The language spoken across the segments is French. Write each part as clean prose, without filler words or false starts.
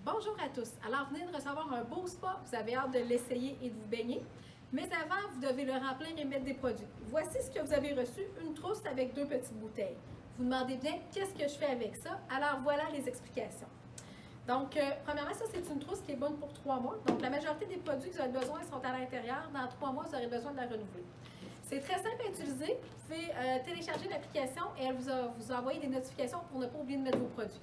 Bonjour à tous. Alors, vous venez de recevoir un beau spa, vous avez hâte de l'essayer et de vous baigner. Mais avant, vous devez le remplir et mettre des produits. Voici ce que vous avez reçu, une trousse avec 2 petites bouteilles. Vous demandez bien qu'est-ce que je fais avec ça. Alors, voilà les explications. Donc, premièrement, ça, c'est une trousse qui est bonne pour 3 mois. Donc, la majorité des produits que vous avez besoin sont à l'intérieur. Dans 3 mois, vous aurez besoin de la renouveler. C'est très simple à utiliser. Vous pouvez télécharger l'application et elle vous envoyer des notifications pour ne pas oublier de mettre vos produits.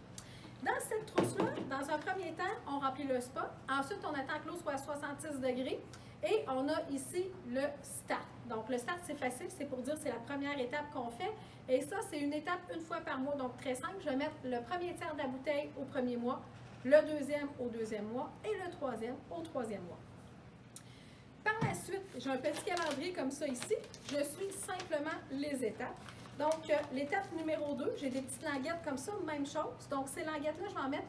Dans cette trousse-là, dans un premier temps, on remplit le spa. Ensuite, on attend que l'eau soit à 66 degrés. Et on a ici le start. Donc, le start, c'est facile. C'est pour dire que c'est la première étape qu'on fait. Et ça, c'est une étape une fois par mois. Donc, très simple. Je vais mettre le premier tiers de la bouteille au premier mois, le deuxième au deuxième mois et le troisième au troisième mois. Par la suite, j'ai un petit calendrier comme ça ici. Je suis simplement les étapes. Donc, l'étape numéro 2, j'ai des petites languettes comme ça, même chose. Donc, ces languettes-là, je vais en mettre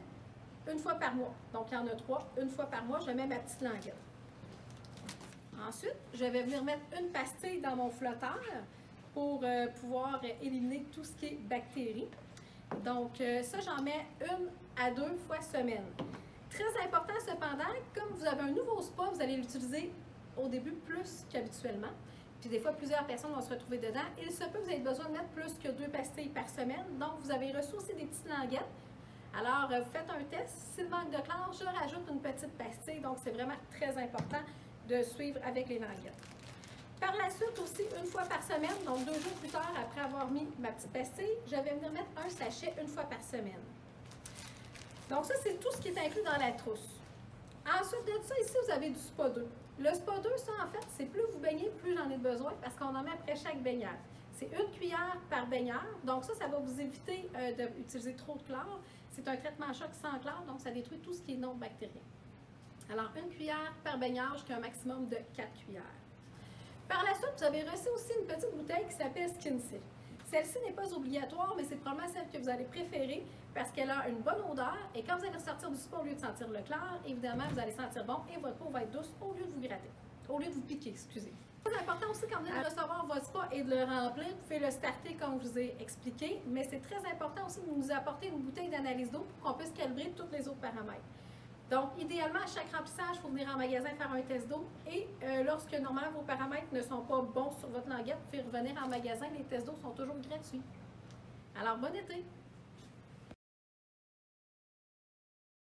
une fois par mois. Donc, il y en a 3. Une fois par mois, je mets ma petite languette. Ensuite, je vais venir mettre une pastille dans mon flotteur pour pouvoir éliminer tout ce qui est bactéries. Donc, ça, j'en mets 1 à 2 fois semaine. Très important cependant, comme vous avez un nouveau spa, vous allez l'utiliser au début plus qu'habituellement. Puis des fois, plusieurs personnes vont se retrouver dedans. Il se peut que vous ayez besoin de mettre plus que 2 pastilles par semaine. Donc, vous avez reçu aussi des petites languettes. Alors, vous faites un test. S'il manque de chlore, je rajoute une petite pastille. Donc, c'est vraiment très important de suivre avec les languettes. Par la suite aussi, une fois par semaine, donc 2 jours plus tard, après avoir mis ma petite pastille, je vais venir mettre un sachet une fois par semaine. Donc ça, c'est tout ce qui est inclus dans la trousse. Ensuite de ça, ici, vous avez du spa 2. Le spa 2, ça, en fait, c'est plus vous baignez, plus j'en ai besoin parce qu'on en met après chaque baignade. C'est 1 cuillère par baignade. Donc ça va vous éviter d'utiliser trop de chlore. C'est un traitement à choc sans chlore, donc ça détruit tout ce qui est non bactérien. Alors, 1 cuillère par baignage, jusqu'à un maximum de 4 cuillères. Par la suite, vous avez reçu aussi une petite bouteille qui s'appelle SkinSil. Celle-ci n'est pas obligatoire, mais c'est probablement celle que vous allez préférer parce qu'elle a une bonne odeur et quand vous allez sortir du spa, au lieu de sentir le chlore, évidemment, vous allez sentir bon et votre peau va être douce au lieu de vous gratter, au lieu de vous piquer, excusez. C'est important aussi quand vous venez de recevoir votre spa et de le remplir, vous pouvez le starter comme je vous ai expliqué, mais c'est très important aussi de nous apporter une bouteille d'analyse d'eau pour qu'on puisse calibrer tous les autres paramètres. Donc, idéalement, à chaque remplissage, il faut venir en magasin faire un test d'eau et lorsque normalement vos paramètres ne sont pas bons sur votre languette, vous pouvez revenir en magasin, les tests d'eau sont toujours gratuits. Alors, bon été!